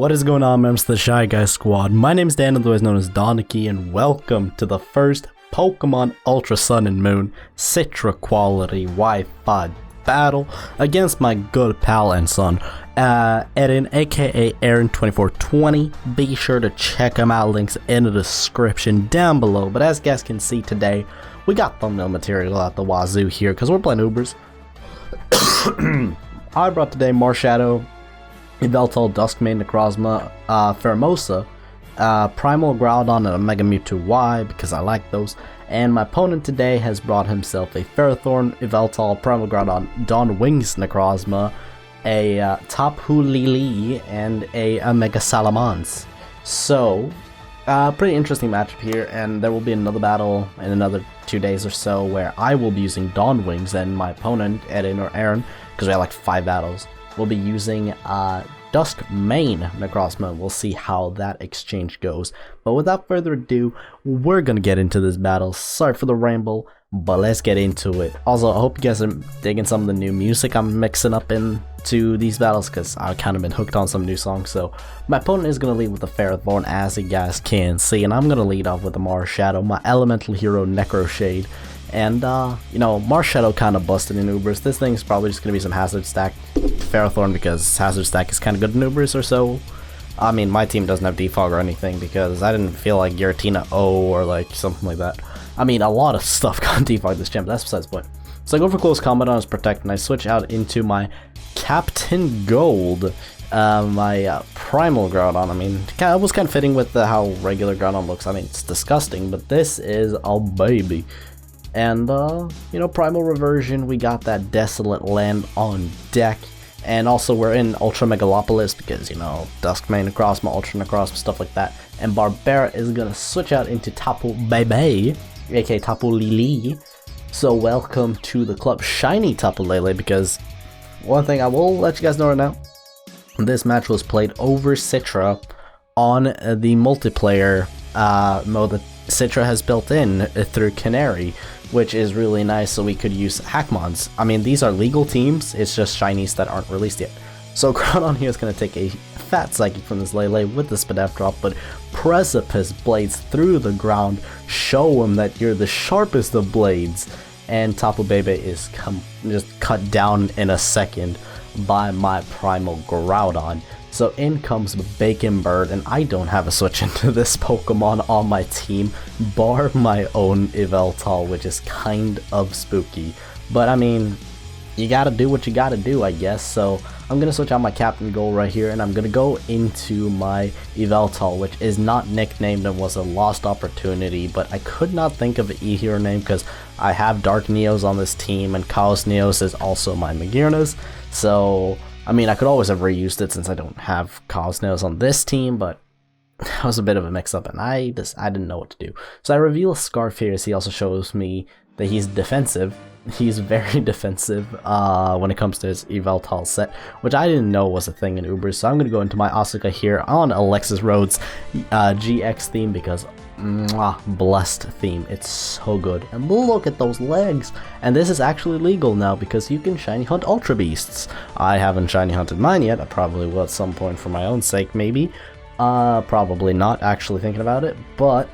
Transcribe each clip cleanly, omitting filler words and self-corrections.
What is going on, members of the Shy Guy Squad? My name is Dan, otherwise known as Danekii, and welcome to the first Pokemon Ultra Sun and Moon Citra quality Wi-Fi battle against my good pal and son, Eden, aka AAron2420. Be sure to check him out, links in the description down below. But as you guys can see today, we got thumbnail material out the wazoo here because we're playing Ubers. I brought today Marshadow, Yveltal, Dusk-Mane, Necrozma, Pheromosa, Primal Groudon, and a Mega Mewtwo Y because I like those. And my opponent today has brought himself a Ferrothorn, Yveltal, Primal Groudon, Dawn Wings Necrozma, a Tapu Lele, and a Mega Salamence. So, pretty interesting matchup here, and there will be another battle in another 2 days or so where I will be using Dawn Wings, and my opponent, Eden or Aaron, because we have like 5 battles, will be using Dusk-Mane Necrozma. We'll see how that exchange goes. But without further ado, we're gonna get into this battle. Sorry for the ramble, but let's get into it. Also, I hope you guys are digging some of the new music I'm mixing up into these battles, because I've kind of been hooked on some new songs. So my opponent is gonna lead with the Ferrothorn, as you guys can see, and I'm gonna lead off with the Marshadow, my elemental hero Necroshade. And, you know, Marshadow kind of busted in Ubers. This thing's probably just going to be some Hazard Stack Ferrothorn because Hazard Stack is kind of good in Ubers or so. I mean, my team doesn't have Defog or anything because I didn't feel like Giratina O or like something like that. I mean, a lot of stuff got Defog this gym, but that's besides the point. So I go for Close Combat on his Protect, and I switch out into my Captain Gold, my Primal Groudon. I mean, it was kind of fitting with how regular Groudon looks. I mean, it's disgusting, but this is a baby. And, you know, Primal Reversion, we got that Desolate Land on deck. And also we're in Ultra Megalopolis because, you know, Dusk-Mane, Necrozma, Ultra Necrozma, stuff like that. And Barbara is gonna switch out into Tapu Bebe, aka Tapu Lele. So welcome to the club, Shiny Tapu Lele, because one thing I will let you guys know right now, this match was played over Citra on the multiplayer mode that Citra has built in through Canary, which is really nice, so we could use hack mods. I mean, these are legal teams, it's just shinies that aren't released yet. So Groudon here is going to take a fat Psychic from this Lele with the Spadef drop, but Precipice blades through the ground, show him that you're the sharpest of blades, and Tapu Bebe is just cut down in a second by my Primal Groudon. So in comes Bacon Bird, and I don't have a switch into this Pokemon on my team, bar my own Yveltal, which is kind of spooky. But I mean, you gotta do what you gotta do, I guess. So I'm gonna switch out my Captain Gold right here, and I'm gonna go into my Yveltal, which is not nicknamed and was a lost opportunity, but I could not think of an E-Hero name because I have Dark Neos on this team, and Chaos Neos is also my Magirnas. So I mean, I could always have reused it since I don't have Cosmos on this team, but that was a bit of a mix-up, and I didn't know what to do. So I reveal Scarf here, as he also shows me that he's defensive. He's very defensive when it comes to his Yveltal set, which I didn't know was a thing in Uber. So I'm going to go into my Asuka here on Alexis Rhodes GX theme because blessed theme. It's so good. And look at those legs. And this is actually legal now because you can shiny hunt Ultra Beasts. I haven't shiny hunted mine yet. I probably will at some point for my own sake, maybe. Probably not, actually thinking about it. But,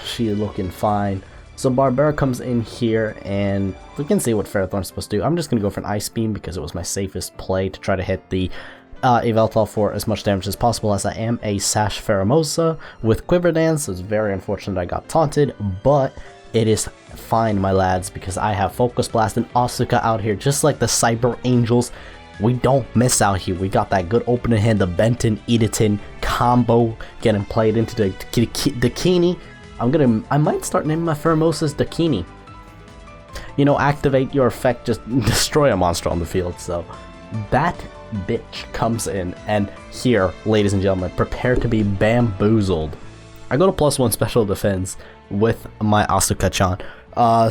she's looking fine. So Barbara comes in here, and we can see what Ferrothorn's supposed to do. I'm just going to go for an Ice Beam because it was my safest play to try to hit the Yveltal for as much damage as possible, as I am a Sash Pheromosa with Quiver Dance. It's very unfortunate I got taunted, but it is fine, my lads, because I have Focus Blast and Asuka out here, just like the Cyber Angels. We don't miss out here. We got that good opening hand, the Benton Edaton combo getting played into the Danekii. I might start naming my Pheromosas Danekii. You know, activate your effect, just destroy a monster on the field. So that bitch comes in, and here, ladies and gentlemen, prepare to be bamboozled. I go to +1 special defense with my Asuka-chan.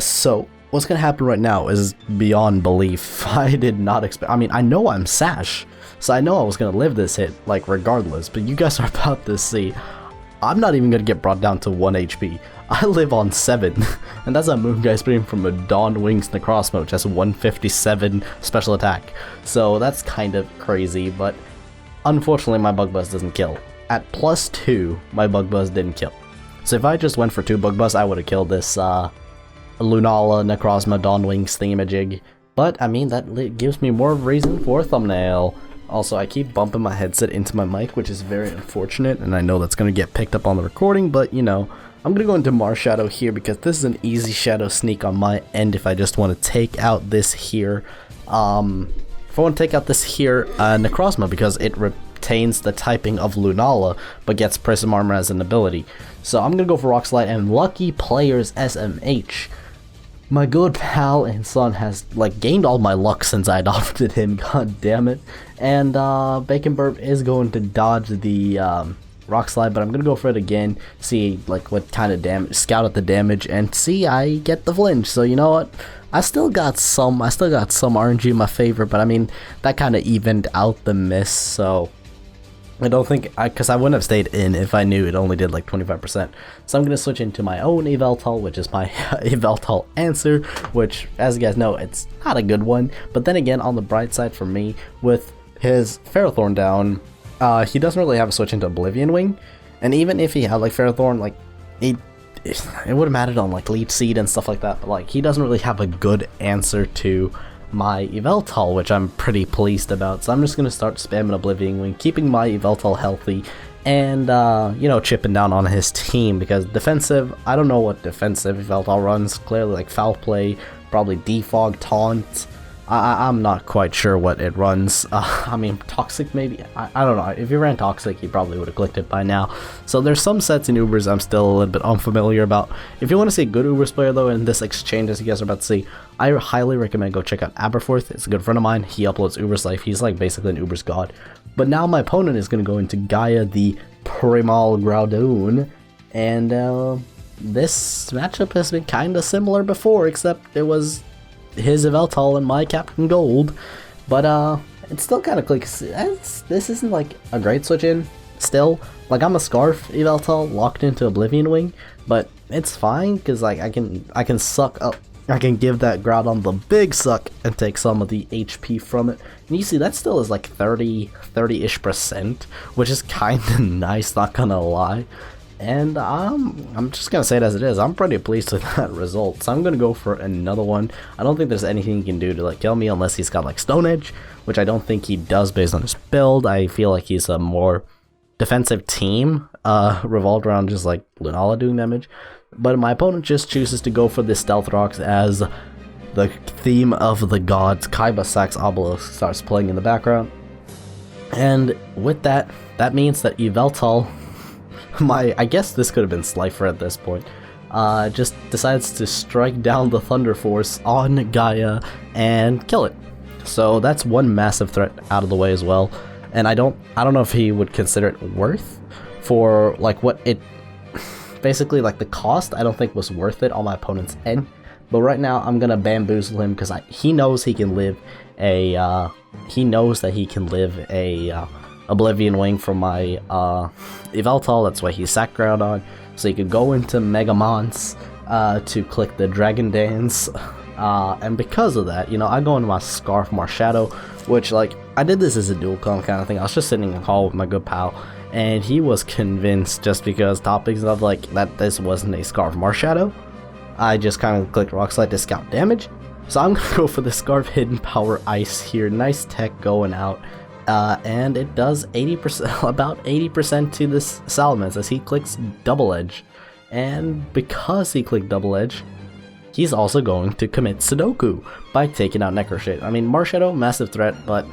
So what's gonna happen right now is beyond belief. I did not expect. I mean, I know I'm Sash, so I know I was gonna live this hit, like, regardless. But you guys are about to see. I'm not even gonna get brought down to 1 HP. I live on 7, and that's a Moongeist Beam from a Dawn Wings Necrozma, which has 157 special attack. So that's kind of crazy, but Unfortunately, my Bug Buzz doesn't kill. At +2, my Bug Buzz didn't kill. So if I just went for 2 Bug Buzz, I would have killed this Lunala, Necrozma, Dawnwings thingamajig. But, I mean, that gives me more reason for a thumbnail. Also, I keep bumping my headset into my mic, which is very unfortunate, and I know that's going to get picked up on the recording, but, you know, I'm going to go into Mars Shadow here because this is an easy Shadow sneak on my end if I just want to take out this here. If I want to take out this here Necrozma because it retains the typing of Lunala, but gets Prism Armor as an ability. So I'm going to go for Rock Slide and Lucky Players SMH. My good pal and son has, like, gained all my luck since I adopted him, god damn it. And, Bacon Burp is going to dodge the, Rock Slide, but I'm gonna go for it again, see, like, what kind of damage, scout out the damage, and see, I get the flinch. So, you know what? I still got some RNG in my favor, but I mean, that kind of evened out the miss, so I don't think, because I wouldn't have stayed in if I knew it only did like 25%. So I'm going to switch into my own Yveltal, which is my Yveltal answer, which, as you guys know, it's not a good one. But then again, on the bright side for me, with his Ferrothorn down, he doesn't really have a switch into Oblivion Wing. And even if he had like Ferrothorn, like, it would have mattered on like Leech Seed and stuff like that. But like, he doesn't really have a good answer to my Yveltal, which I'm pretty pleased about. So I'm just going to start spamming Oblivion Wing, keeping my Yveltal healthy, and, you know, chipping down on his team, because defensive, I don't know what defensive Yveltal runs, clearly like Foul Play, probably Defog, Taunt, I'm not quite sure what it runs. I mean, Toxic maybe? I don't know. If you ran Toxic, you probably would have clicked it by now. So there's some sets in Ubers I'm still a little bit unfamiliar about. If you want to see a good Ubers player though in this exchange, as you guys are about to see, I highly recommend go check out Aberforth. It's a good friend of mine. He uploads Ubers Life. He's like basically an Ubers god. But now my opponent is going to go into Gaia the Primal Groudon. And this matchup has been kind of similar before, except it was his Yveltal and my Captain Gold, but it's still kind of clicks. This isn't like a great switch in still. Like, I'm a Scarf Yveltal locked into Oblivion Wing, but it's fine because like I can suck up, I can give that Groudon the big suck and take some of the HP from it. And you see that still is like 30-ish%, which is kind of nice, not gonna lie. And I'm just gonna say it as it is. I'm pretty pleased with that result. So I'm gonna go for another one. I don't think there's anything he can do to like kill me unless he's got like Stone Edge, which I don't think he does based on his build. I feel like he's a more defensive team, revolved around just like Lunala doing damage. But my opponent just chooses to go for the Stealth Rocks as the theme of the gods, Kaiba Sax Obelisk, starts playing in the background. And with that, that means that Yveltal, I guess this could have been Slifer at this point, just decides to strike down the Thunder Force on Gaia and kill it. So that's one massive threat out of the way as well. And I don't know if he would consider it worth for like what it basically, like the cost I don't think was worth it on my opponent's end. But right now I'm gonna bamboozle him because he knows he can live a Oblivion Wing from my Yveltal. That's why he's sacked Groudon. So he could go into Megamons to click the Dragon Dance. And because of that, you know, I go into my Scarf Marshadow, which, like, I did this as a dual con kind of thing. I was just sitting in a call with my good pal, and he was convinced just because topics of, like, that this wasn't a Scarf Marshadow. I just kind of clicked Rock Slide to scout damage. So I'm going to go for the Scarf Hidden Power Ice here. Nice tech going out. And it does 80%, about 80% to this Salamence as he clicks Double Edge. And because he clicked Double Edge, he's also going to commit Sudoku by taking out Necroshade. I mean, Marshadow, massive threat, but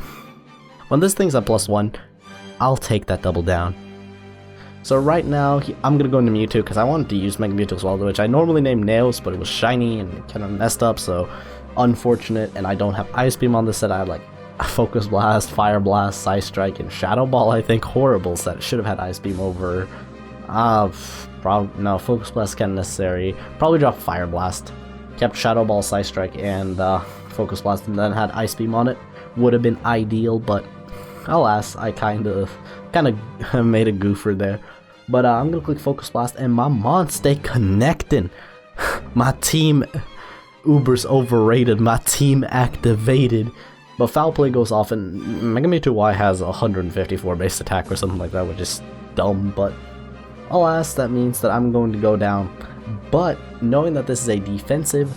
when this thing's at +1, I'll take that double down. So right now, I'm going to go into Mewtwo because I wanted to use Mega Mewtwo as well, which I normally name Nails, but it was shiny and kind of messed up, so unfortunate. And I don't have Ice Beam on this set. I have like Focus Blast, Fire Blast, Psy Strike, and Shadow Ball. I think horrible set. Should have had Ice Beam over. No, Focus Blast kind of necessary. Probably dropped Fire Blast. Kept Shadow Ball, Psy Strike, and Focus Blast, and then had Ice Beam on it. Would have been ideal, but alas, I kind of made a goofer there. But I'm gonna click Focus Blast, and my Mon stay connecting. My team Uber's overrated. My team activated. But Foul Play goes off, and Mega Mewtwo Y has 154 base attack or something like that, which is dumb, but alas, that means that I'm going to go down. But knowing that this is a defensive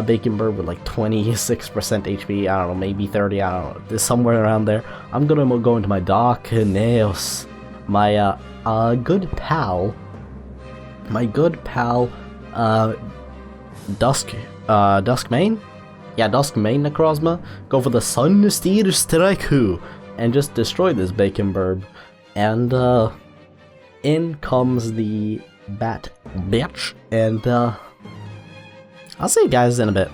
Bacon Bird with like 26% HP, I don't know, maybe 30, I don't know, somewhere around there, I'm gonna go into my Darkneos, my good pal, Dusk-Mane? Yeah, Dusk-Mane Necrozma, go for the Sunsteel Strike and just destroy this Bacon Bird. And in comes the Bat Bitch, and I'll see you guys in a bit.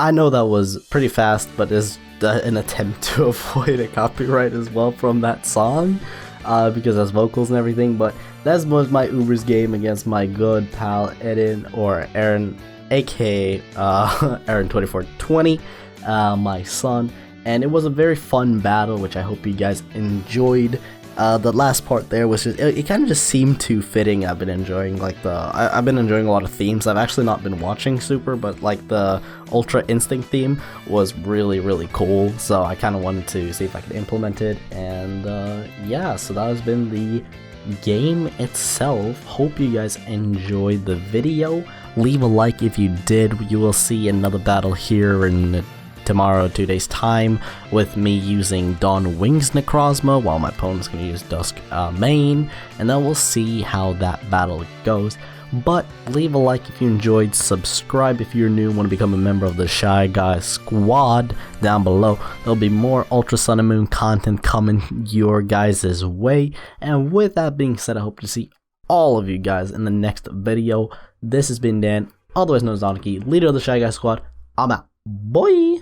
I know that was pretty fast, but is an attempt to avoid a copyright as well from that song, because that's vocals and everything. But that was my Uber's game against my good pal AAron, aka AAron2420, my son, and it was a very fun battle, which I hope you guys enjoyed. The last part there was just, it kind of just seemed too fitting. I've been enjoying like I've been enjoying a lot of themes. I've actually not been watching Super, but like the Ultra Instinct theme was really cool, so I kind of wanted to see if I could implement it. And yeah, so that has been the game itself. Hope you guys enjoyed the video. Leave a like if you did. You will see another battle here in tomorrow, 2 days time, with me using Dawn Wings Necrozma while my opponent's going to use Dusk-Mane, and then we'll see how that battle goes. But leave a like if you enjoyed, subscribe if you're new and want to become a member of the Shy Guy Squad down below. There'll be more Ultra Sun and Moon content coming your guys' way, and with that being said, I hope to see all of you guys in the next video. This has been Dan, otherwise known as Danekii, leader of the Shy Guy Squad. I'm out. Bye!